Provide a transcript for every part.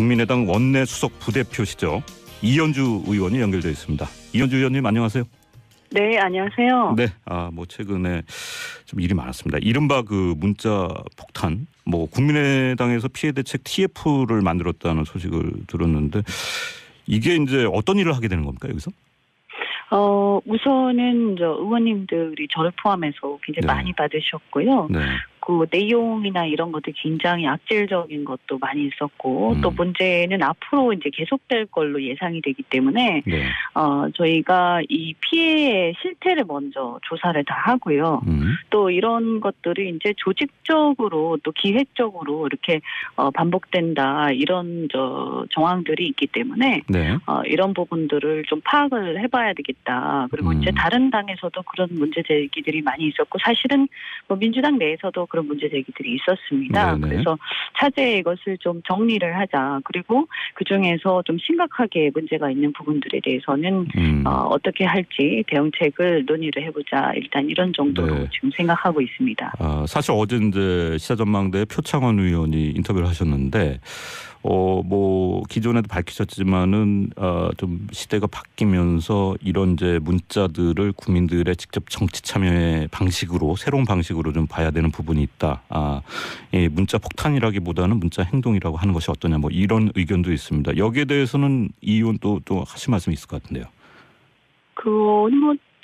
국민의당 원내 수석 부대표시죠. 이현주 의원이 연결되어 있습니다. 이현주 의원님 안녕하세요. 네, 안녕하세요. 네, 최근에 좀 일이 많았습니다. 이른바 그 문자 폭탄, 국민의당에서 피해 대책 TF를 만들었다는 소식을 들었는데 이게 이제 어떤 일을 하게 되는 겁니까 여기서? 우선은 의원님들이 저를 포함해서 굉장히 많이 받으셨고요. 네. 그 내용이나 이런 것도 굉장히 악질적인 것도 많이 있었고 또 문제는 앞으로 이제 계속될 걸로 예상이 되기 때문에 네. 저희가 이 피해의 실태를 먼저 조사를 다 하고요. 또 이런 것들이 이제 조직적으로 또 기획적으로 이렇게 반복된다 이런 정황들이 있기 때문에 네. 이런 부분들을 좀 파악을 해봐야 되겠다. 그리고 이제 다른 당에서도 그런 문제 제기들이 많이 있었고 사실은 민주당 내에서도 그런 문제 제기들이 있었습니다. 네네. 그래서 차제에 이것을 좀 정리를 하자. 그리고 그중에서 좀 심각하게 문제가 있는 부분들에 대해서는 어떻게 할지 대응책을 논의를 해보자. 일단 이런 정도로 네. 지금 생각하고 있습니다. 사실 어제 이제 시사전망대 표창원 의원이 인터뷰를 하셨는데 기존에도 밝히셨지만은 좀 시대가 바뀌면서 이런 이제 문자들을 국민들의 직접 정치 참여의 방식으로 새로운 방식으로 좀 봐야 되는 부분이 있다. 문자 폭탄이라기보다는 문자 행동이라고 하는 것이 어떠냐 이런 의견도 있습니다. 여기에 대해서는 이 의원 또 하실 말씀이 있을 것 같은데요.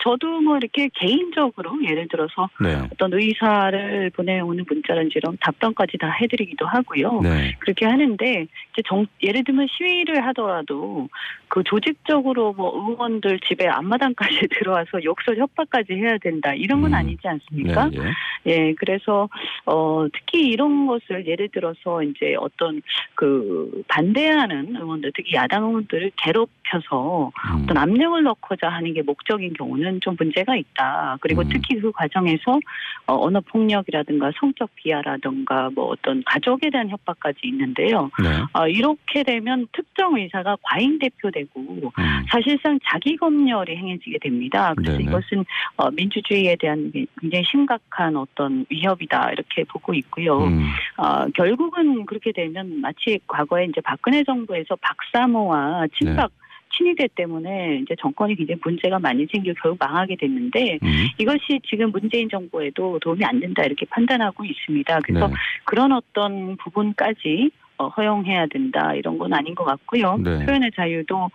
저도 이렇게 개인적으로 예를 들어서 네. 어떤 의사를 보내오는 문자든지 이런 답변까지 다 해드리기도 하고요. 네. 그렇게 하는데 이제 예를 들면 시위를 하더라도 그 조직적으로 의원들 집에 앞마당까지 들어와서 욕설 협박까지 해야 된다 이런 건 아니지 않습니까? 네, 예. 예, 그래서 특히 이런 것을 예를 들어서 이제 어떤 그 반대하는 의원들, 특히 야당 의원들을 괴롭혀서 어떤 압력을 넣고자 하는 게 목적인 경우는 좀 문제가 있다. 그리고 특히 그 과정에서 언어 폭력이라든가 성적 비하라든가 어떤 가족에 대한 협박까지 있는데요. 네. 이렇게 되면 특정 의사가 과잉 대표되고 사실상 자기 검열이 행해지게 됩니다. 그래서 네네. 이것은 민주주의에 대한 굉장히 심각한 어떤 위협이다 이렇게 보고 있고요. 결국은 그렇게 되면 마치 과거에 이제 박근혜 정부에서 박사모와 친박 친위대 때문에 이제 정권이 굉장히 문제가 많이 생기고 결국 망하게 됐는데 이것이 지금 문재인 정부에도 도움이 안 된다 이렇게 판단하고 있습니다. 그래서 네. 그런 어떤 부분까지 허용해야 된다 이런 건 아닌 것 같고요. 네. 표현의 자유도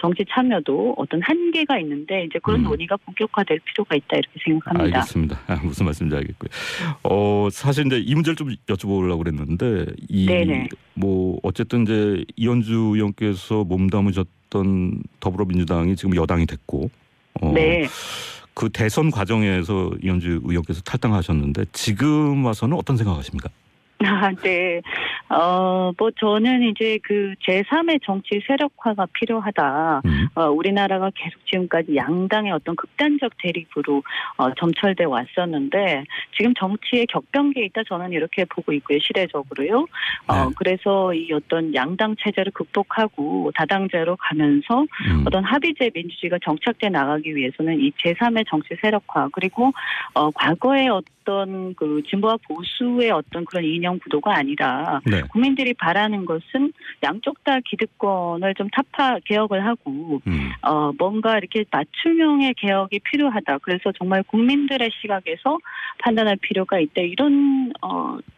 정치 참여도 어떤 한계가 있는데 이제 그런 논의가 본격화될 필요가 있다 이렇게 생각합니다. 알겠습니다. 무슨 말씀인지 알겠고요. 사실 이제 이 문제를 좀 여쭤보려고 그랬는데 네네. 어쨌든 이제 이현주 의원께서 몸담으셨던 더불어민주당이 지금 여당이 됐고 네. 그 대선 과정에서 이현주 의원께서 탈당하셨는데 지금 와서는 어떤 생각하십니까? 네. 저는 이제 그 제3의 정치 세력화가 필요하다. 우리나라가 계속 지금까지 양당의 어떤 극단적 대립으로 점철돼 왔었는데 지금 정치에 격변기에 있다 저는 이렇게 보고 있고요. 시대적으로요. 그래서 이 어떤 양당 체제를 극복하고 다당제로 가면서 어떤 합의제 민주주의가 정착돼 나가기 위해서는 이 제3의 정치 세력화 그리고 과거의 어떤 그 진보와 보수의 어떤 그런 이념 구도가 아니라 네. 국민들이 바라는 것은 양쪽 다 기득권을 좀 타파 개혁을 하고 뭔가 이렇게 맞춤형의 개혁이 필요하다. 그래서 정말 국민들의 시각에서 판단할 필요가 있다. 이런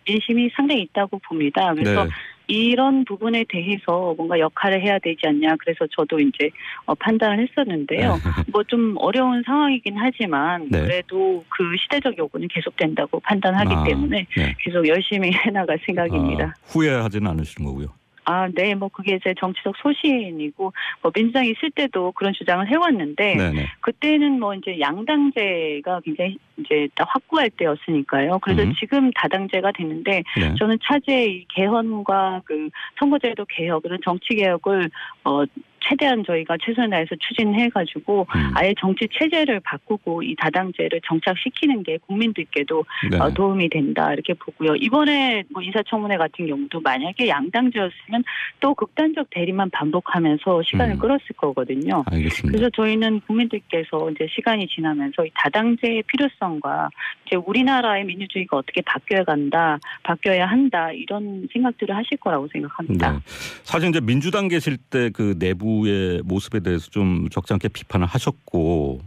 민심이 상당히 있다고 봅니다. 그래서 네. 이런 부분에 대해서 뭔가 역할을 해야 되지 않냐. 그래서 저도 이제 판단을 했었는데요. 좀 어려운 상황이긴 하지만 네. 그래도 그 시대적 요구는 계속된다고 판단하기 때문에 네. 계속 열심히 해나갈 생각입니다. 후회하지는 않으시는 거고요. 네, 그게 제 정치적 소신이고, 민주당이 있을 때도 그런 주장을 해왔는데, 네네. 그때는 이제 양당제가 굉장히 이제 딱 확고할 때였으니까요. 그래서 지금 다당제가 됐는데, 네. 저는 차제의 이 개헌과 그 선거제도 개혁, 그런 정치 개혁을, 최대한 저희가 최선을 다해서 추진해가지고 아예 정치 체제를 바꾸고 이 다당제를 정착시키는 게 국민들께도 도움이 된다 이렇게 보고요. 이번에 뭐 인사청문회 같은 경우도 만약에 양당제였으면 또 극단적 대립만 반복하면서 시간을 끌었을 거거든요. 알겠습니다. 그래서 저희는 국민들께서 이제 시간이 지나면서 이 다당제의 필요성과 이제 우리나라의 민주주의가 어떻게 바뀌어야 한다 이런 생각들을 하실 거라고 생각합니다. 네. 사실 이제 민주당 계실 때 그 내부의 모습에 대해서 좀 적잖게 비판을 하셨고,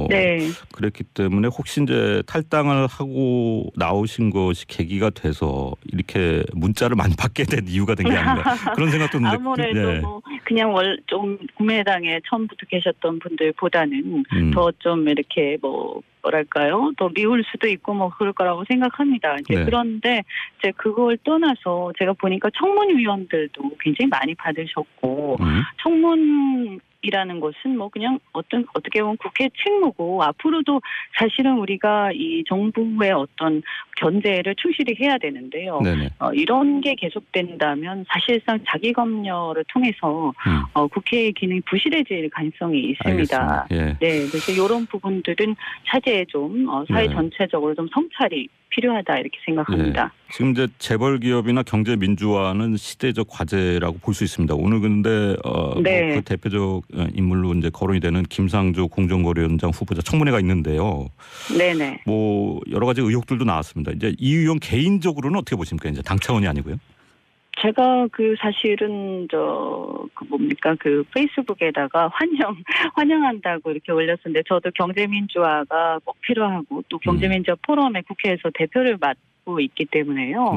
네. 그랬기 때문에 혹시 이제 탈당을 하고 나오신 것이 계기가 돼서 이렇게 문자를 많이 받게 된 이유가 된 게 아닌가 그런 생각도 드는데. 아무래도 뭐 그냥 좀 국민의당에 처음부터 계셨던 분들보다는 더 좀 이렇게 뭐랄까요? 더 미울 수도 있고 뭐 그럴 거라고 생각합니다. 이제 그런데 이제 그걸 떠나서 제가 보니까 청문위원들도 굉장히 많이 받으셨고 청문이라는 것은 뭐 그냥 어떻게 보면 국회 책무고 앞으로도 사실은 우리가 이 정부의 어떤 견제를 충실히 해야 되는데요. 이런 게 계속된다면 사실상 자기검열을 통해서 국회의 기능이 부실해질 가능성이 있습니다. 네, 그래서 이런 부분들은 차제에 좀 사회 전체적으로 좀 성찰이 필요하다 이렇게 생각합니다. 지금 이제 재벌 기업이나 경제 민주화는 시대적 과제라고 볼 수 있습니다. 오늘 근데 그 대표적 인물로 이제 거론이 되는 김상조 공정거래위원장 후보자 청문회가 있는데요. 네네. 뭐 여러 가지 의혹들도 나왔습니다. 이제 이 의원 개인적으로는 어떻게 보십니까? 이제 당 차원이 아니고요. 제가 사실은 페이스북에다가 환영한다고 이렇게 올렸었는데 저도 경제민주화가 꼭 필요하고 또 경제민주화 포럼에 국회에서 대표를 맡고 있기 때문에요.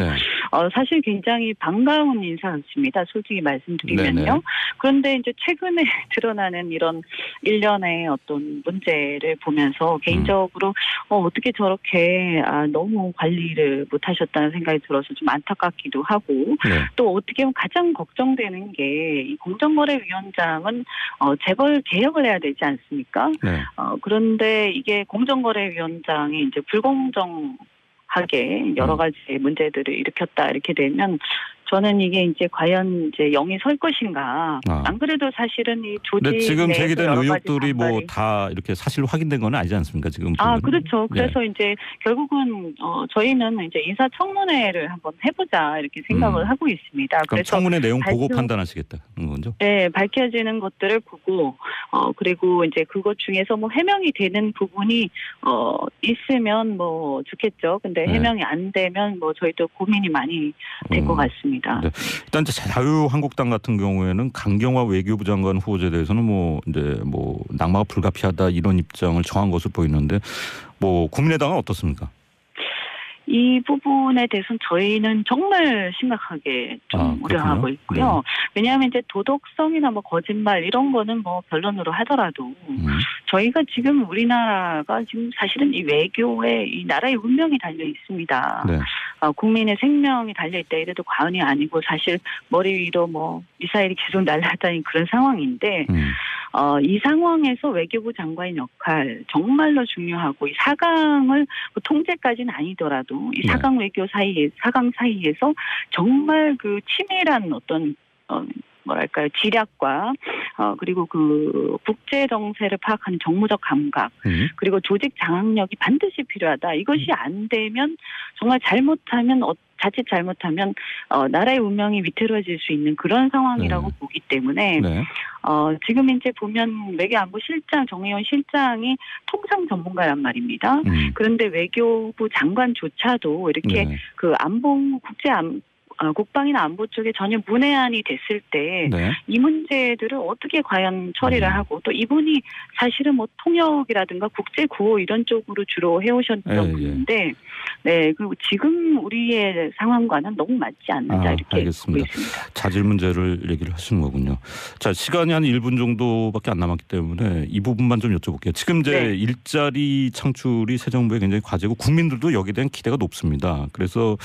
사실 굉장히 반가운 인사였습니다. 솔직히 말씀드리면요. 그런데 이제 최근에 드러나는 이런 일련의 어떤 문제를 보면서 개인적으로 어떻게 저렇게 너무 관리를 못하셨다는 생각이 들어서 좀 안타깝기도 하고 또 어떻게 보면 가장 걱정되는 게 이 공정거래위원장은 재벌 개혁을 해야 되지 않습니까? 그런데 이게 공정거래위원장이 이제 불공정하게 여러 가지 문제들을 일으켰다 이렇게 되면 저는 이게 이제 과연 이제 영이 설 것인가. 안 그래도 사실은 이 조직 지금 제기된 의혹들이 뭐 다 이렇게 사실로 확인된 건 아니지 않습니까? 지금 보면은. 그렇죠. 그래서 이제 결국은 저희는 이제 인사청문회를 한번 해보자 이렇게 생각을 하고 있습니다. 그럼 그래서 청문회 내용 보고 판단하시겠다는 거죠? 네, 밝혀지는 것들을 보고 그리고 이제 그것 중에서 뭐 해명이 되는 부분이 있으면 뭐 좋겠죠. 근데 해명이 안 되면 뭐 저희도 고민이 많이 될 것 같습니다. 일단 자유한국당 같은 경우에는 강경화 외교부 장관 후보자에 대해서는 이제 낙마가 불가피하다 이런 입장을 정한 것으로 보이는데 국민의당은 어떻습니까? 이 부분에 대해서는 저희는 정말 심각하게 좀 우려하고 있고요. 왜냐하면 이제 도덕성이나 거짓말 이런 거는 변론으로 하더라도 저희가 지금 우리나라가 지금 사실은 이 외교에 이 나라의 운명이 달려 있습니다. 국민의 생명이 달려 있다 이래도 과언이 아니고 사실 머리 위로 미사일이 계속 날아다니는 그런 상황인데 이 상황에서 외교부 장관의 역할 정말로 중요하고 이 4강을 통제까지는 아니더라도 이 4강 외교 사이에 4강 사이에서 정말 그 치밀한 어떤 지략과 그리고 그 국제 정세를 파악하는 정무적 감각 그리고 조직 장악력이 반드시 필요하다. 이것이 안 되면 정말 자칫 잘못하면 나라의 운명이 위태로워질 수 있는 그런 상황이라고 보기 때문에 지금 이제 보면 외교안보실장 정의원 실장이 통상 전문가란 말입니다. 그런데 외교부 장관조차도 이렇게 그 국방이나 안보 쪽에 전혀 문외한이 됐을 때 이 문제들을 어떻게 과연 처리를 하고 또 이분이 사실은 통역이라든가 국제 구호 이런 쪽으로 주로 해오셨던 분인데 그리고 지금 우리의 상황과는 너무 맞지 않는다 이렇게 알겠습니다. 보고 있습니다. 자질 문제를 얘기를 하시는 거군요. 자, 시간이 한 1분 정도밖에 안 남았기 때문에 이 부분만 좀 여쭤볼게요. 지금 이제 일자리 창출이 새 정부의 굉장히 과제고 국민들도 여기에 대한 기대가 높습니다. 그래서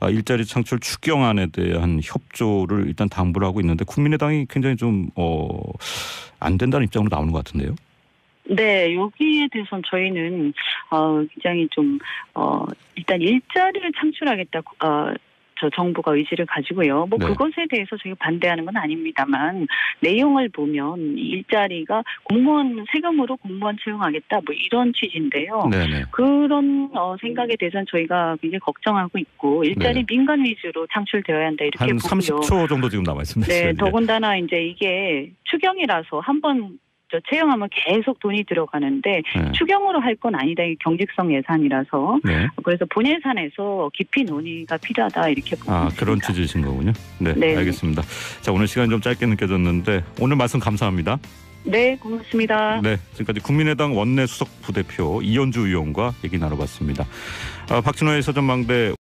일자리 창출 추경안에 대한 협조를 일단 당부를 하고 있는데 국민의당이 굉장히 좀 안 된다는 입장으로 나오는 것 같은데요. 네, 여기에 대해서는 저희는 굉장히 좀 일단 일자리를 창출하겠다. 저 정부가 의지를 가지고요. 뭐 네. 그것에 대해서 저희가 반대하는 건 아닙니다만 내용을 보면 일자리가 공무원 세금으로 공무원 채용하겠다 뭐 이런 취지인데요. 네네. 그런 생각에 대해서는 저희가 굉장히 걱정하고 있고 일자리 네. 민간 위주로 창출되어야 한다 이렇게 한 보고요. 30초 정도 지금 남아 있습니다. 네, 시간이. 더군다나 이제 이게 추경이라서 한번 채용하면 계속 돈이 들어가는데 네. 추경으로 할 건 아니다. 이게 경직성 예산이라서 네. 그래서 본예산에서 깊이 논의가 필요하다 이렇게 보고 있습니다. 그런 취지이신 거군요. 네, 네. 알겠습니다. 자, 오늘 시간이 좀 짧게 느껴졌는데 오늘 말씀 감사합니다. 네, 고맙습니다. 네, 지금까지 국민의당 원내 수석 부대표 이현주 의원과 얘기 나눠봤습니다. 박진호의 서전망대